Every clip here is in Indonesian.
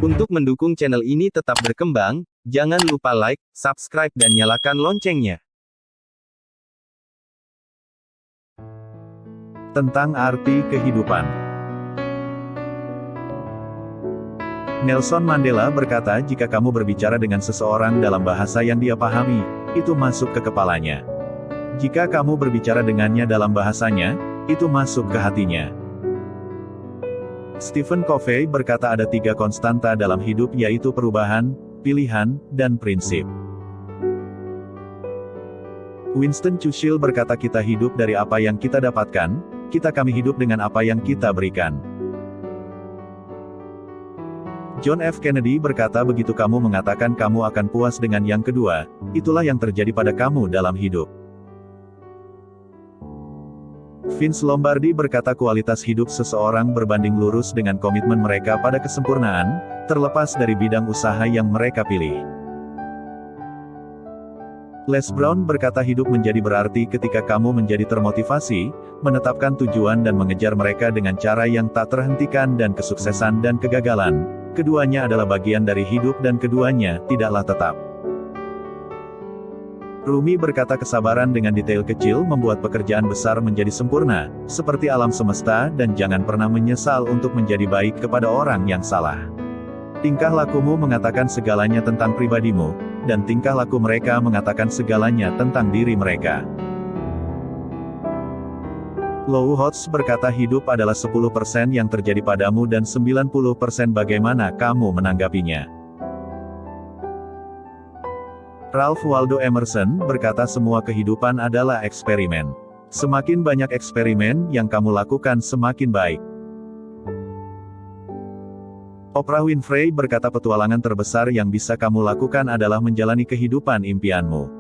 Untuk mendukung channel ini tetap berkembang, jangan lupa like, subscribe dan nyalakan loncengnya. Tentang arti kehidupan. Nelson Mandela berkata, jika kamu berbicara dengan seseorang dalam bahasa yang dia pahami, itu masuk ke kepalanya. Jika kamu berbicara dengannya dalam bahasanya, itu masuk ke hatinya. Stephen Covey berkata ada 3 konstanta dalam hidup, yaitu perubahan, pilihan, dan prinsip. Winston Churchill berkata, kita hidup dari apa yang kita dapatkan, kami hidup dengan apa yang kita berikan. John F. Kennedy berkata, begitu kamu mengatakan kamu akan puas dengan yang kedua, itulah yang terjadi pada kamu dalam hidup. Vince Lombardi berkata, kualitas hidup seseorang berbanding lurus dengan komitmen mereka pada kesempurnaan, terlepas dari bidang usaha yang mereka pilih. Les Brown berkata, hidup menjadi berarti ketika kamu menjadi termotivasi, menetapkan tujuan dan mengejar mereka dengan cara yang tak terhentikan, dan kesuksesan dan kegagalan, keduanya adalah bagian dari hidup dan keduanya tidaklah tetap. Rumi berkata, kesabaran dengan detail kecil membuat pekerjaan besar menjadi sempurna, seperti alam semesta, dan jangan pernah menyesal untuk menjadi baik kepada orang yang salah. Tingkah lakumu mengatakan segalanya tentang pribadimu, dan tingkah laku mereka mengatakan segalanya tentang diri mereka. Lou Holtz berkata, hidup adalah 10% yang terjadi padamu dan 90% bagaimana kamu menanggapinya. Ralph Waldo Emerson berkata, semua kehidupan adalah eksperimen. Semakin banyak eksperimen yang kamu lakukan, semakin baik. Oprah Winfrey berkata, petualangan terbesar yang bisa kamu lakukan adalah menjalani kehidupan impianmu.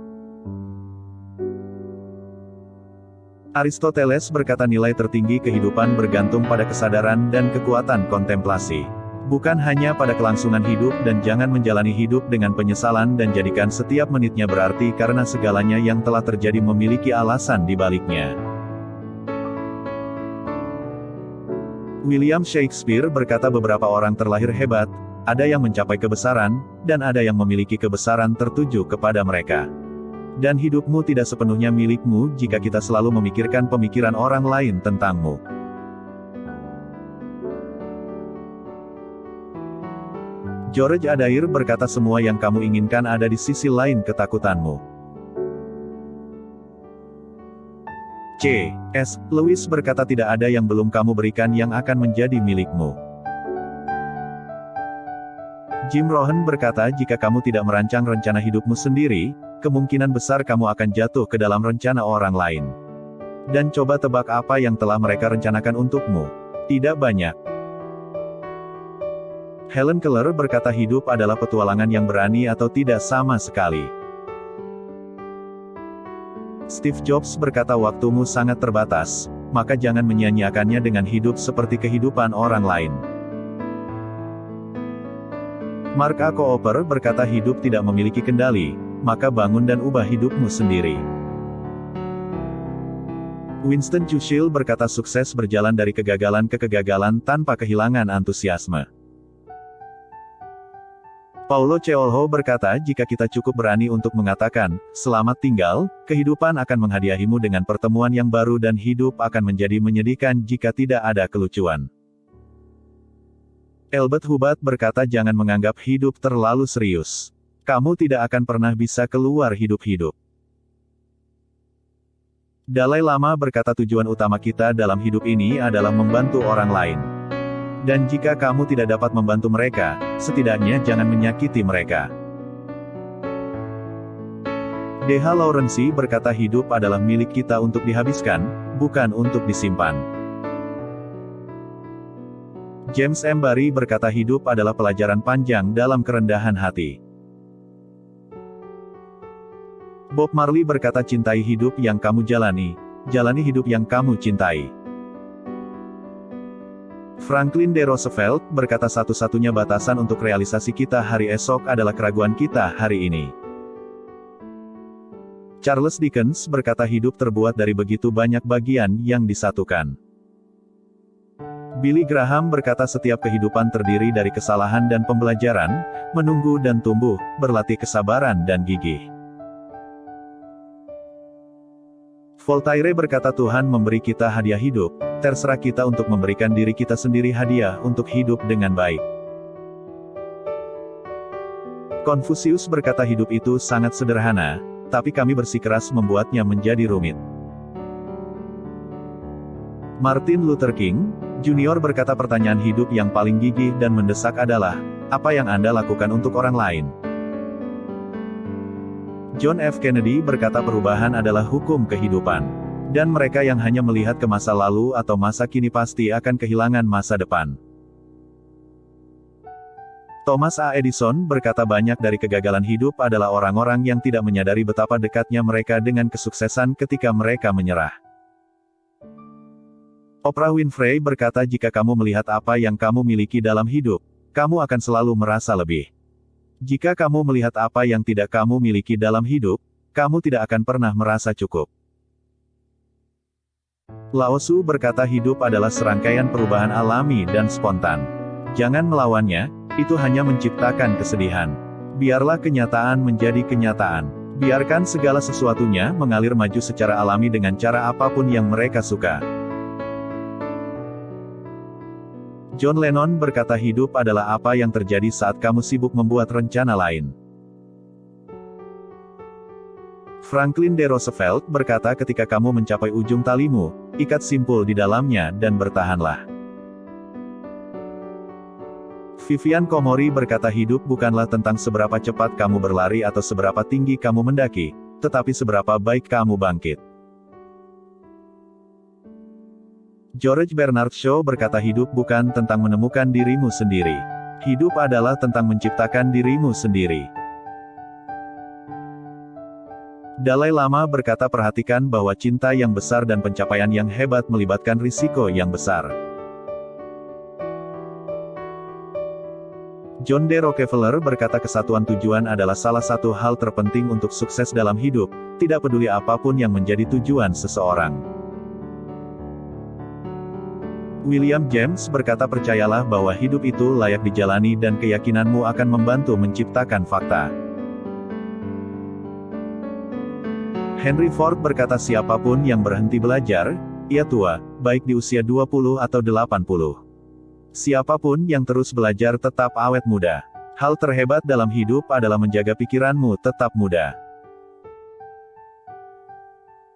Aristoteles berkata, nilai tertinggi kehidupan bergantung pada kesadaran dan kekuatan kontemplasi. Bukan hanya pada kelangsungan hidup, dan jangan menjalani hidup dengan penyesalan dan jadikan setiap menitnya berarti karena segalanya yang telah terjadi memiliki alasan di baliknya. William Shakespeare berkata, beberapa orang terlahir hebat, ada yang mencapai kebesaran, dan ada yang memiliki kebesaran tertuju kepada mereka. Dan hidupmu tidak sepenuhnya milikmu jika kita selalu memikirkan pemikiran orang lain tentangmu. George Adair berkata, semua yang kamu inginkan ada di sisi lain ketakutanmu. C. S. Lewis berkata, tidak ada yang belum kamu berikan yang akan menjadi milikmu. Jim Rohn berkata, jika kamu tidak merancang rencana hidupmu sendiri, kemungkinan besar kamu akan jatuh ke dalam rencana orang lain. Dan coba tebak apa yang telah mereka rencanakan untukmu. Tidak banyak. Helen Keller berkata, hidup adalah petualangan yang berani atau tidak sama sekali. Steve Jobs berkata, waktumu sangat terbatas, maka jangan menyia-nyiakannya dengan hidup seperti kehidupan orang lain. Mark A. Cooper berkata, hidup tidak memiliki kendali, maka bangun dan ubah hidupmu sendiri. Winston Churchill berkata, sukses berjalan dari kegagalan ke kegagalan tanpa kehilangan antusiasme. Paulo Coelho berkata, jika kita cukup berani untuk mengatakan, selamat tinggal, kehidupan akan menghadiahimu dengan pertemuan yang baru dan hidup akan menjadi menyedihkan jika tidak ada kelucuan. Albert Hubbard berkata, jangan menganggap hidup terlalu serius. Kamu tidak akan pernah bisa keluar hidup-hidup. Dalai Lama berkata, tujuan utama kita dalam hidup ini adalah membantu orang lain. Dan jika kamu tidak dapat membantu mereka, setidaknya jangan menyakiti mereka. D.H. Lawrence berkata, hidup adalah milik kita untuk dihabiskan, bukan untuk disimpan. James M. Barrie berkata, hidup adalah pelajaran panjang dalam kerendahan hati. Bob Marley berkata, cintai hidup yang kamu jalani, jalani hidup yang kamu cintai. Franklin D. Roosevelt berkata, satu-satunya batasan untuk realisasi kita hari esok adalah keraguan kita hari ini. Charles Dickens berkata, hidup terbuat dari begitu banyak bagian yang disatukan. Billy Graham berkata setiap kehidupan terdiri dari kesalahan dan pembelajaran, menunggu dan tumbuh, berlatih kesabaran dan gigih. Voltaire berkata Tuhan memberi kita hadiah hidup, terserah kita untuk memberikan diri kita sendiri hadiah untuk hidup dengan baik. Konfusius berkata hidup itu sangat sederhana, tapi kami bersikeras membuatnya menjadi rumit. Martin Luther King Jr. berkata pertanyaan hidup yang paling gigih dan mendesak adalah, apa yang Anda lakukan untuk orang lain? John F. Kennedy berkata perubahan adalah hukum kehidupan. Dan mereka yang hanya melihat ke masa lalu atau masa kini pasti akan kehilangan masa depan. Thomas A. Edison berkata banyak dari kegagalan hidup adalah orang-orang yang tidak menyadari betapa dekatnya mereka dengan kesuksesan ketika mereka menyerah. Oprah Winfrey berkata jika kamu melihat apa yang kamu miliki dalam hidup, kamu akan selalu merasa lebih. Jika kamu melihat apa yang tidak kamu miliki dalam hidup, kamu tidak akan pernah merasa cukup. Lao Tzu berkata hidup adalah serangkaian perubahan alami dan spontan. Jangan melawannya, itu hanya menciptakan kesedihan. Biarlah kenyataan menjadi kenyataan. Biarkan segala sesuatunya mengalir maju secara alami dengan cara apapun yang mereka suka. John Lennon berkata hidup adalah apa yang terjadi saat kamu sibuk membuat rencana lain. Franklin D. Roosevelt berkata ketika kamu mencapai ujung talimu, ikat simpul di dalamnya dan bertahanlah. Vivian Komori berkata hidup bukanlah tentang seberapa cepat kamu berlari atau seberapa tinggi kamu mendaki, tetapi seberapa baik kamu bangkit. George Bernard Shaw berkata hidup bukan tentang menemukan dirimu sendiri. Hidup adalah tentang menciptakan dirimu sendiri. Dalai Lama berkata perhatikan bahwa cinta yang besar dan pencapaian yang hebat melibatkan risiko yang besar. John D. Rockefeller berkata kesatuan tujuan adalah salah satu hal terpenting untuk sukses dalam hidup, tidak peduli apapun yang menjadi tujuan seseorang. William James berkata percayalah bahwa hidup itu layak dijalani dan keyakinanmu akan membantu menciptakan fakta. Henry Ford berkata siapapun yang berhenti belajar, ia tua, baik di usia 20 atau 80. Siapapun yang terus belajar tetap awet muda. Hal terhebat dalam hidup adalah menjaga pikiranmu tetap muda.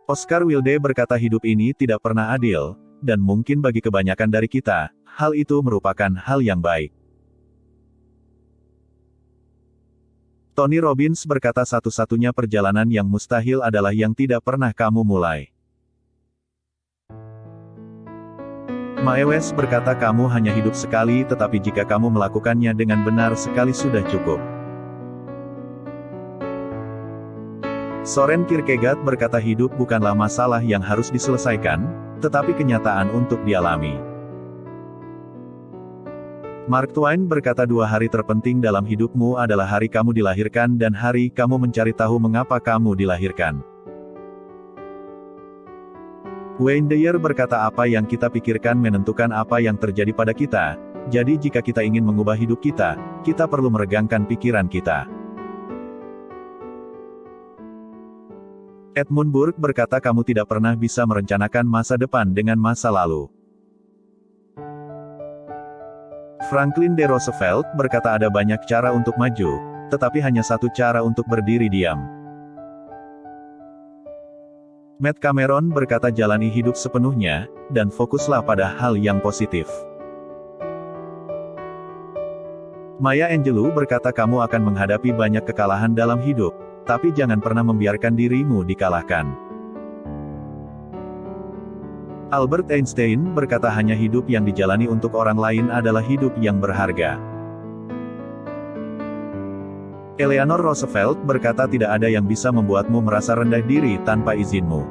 Oscar Wilde berkata hidup ini tidak pernah adil, dan mungkin bagi kebanyakan dari kita, hal itu merupakan hal yang baik. Tony Robbins berkata satu-satunya perjalanan yang mustahil adalah yang tidak pernah kamu mulai. Mae West berkata kamu hanya hidup sekali tetapi jika kamu melakukannya dengan benar sekali sudah cukup. Soren Kierkegaard berkata hidup bukanlah masalah yang harus diselesaikan, tetapi kenyataan untuk dialami. Mark Twain berkata 2 hari terpenting dalam hidupmu adalah hari kamu dilahirkan dan hari kamu mencari tahu mengapa kamu dilahirkan. Wayne Dyer berkata apa yang kita pikirkan menentukan apa yang terjadi pada kita, jadi jika kita ingin mengubah hidup kita, kita perlu meregangkan pikiran kita. Edmund Burke berkata kamu tidak pernah bisa merencanakan masa depan dengan masa lalu. Franklin D. Roosevelt berkata ada banyak cara untuk maju, tetapi hanya satu cara untuk berdiri diam. Matt Cameron berkata jalani hidup sepenuhnya, dan fokuslah pada hal yang positif. Maya Angelou berkata kamu akan menghadapi banyak kekalahan dalam hidup, tapi jangan pernah membiarkan dirimu dikalahkan. Albert Einstein berkata hanya hidup yang dijalani untuk orang lain adalah hidup yang berharga. Eleanor Roosevelt berkata tidak ada yang bisa membuatmu merasa rendah diri tanpa izinmu.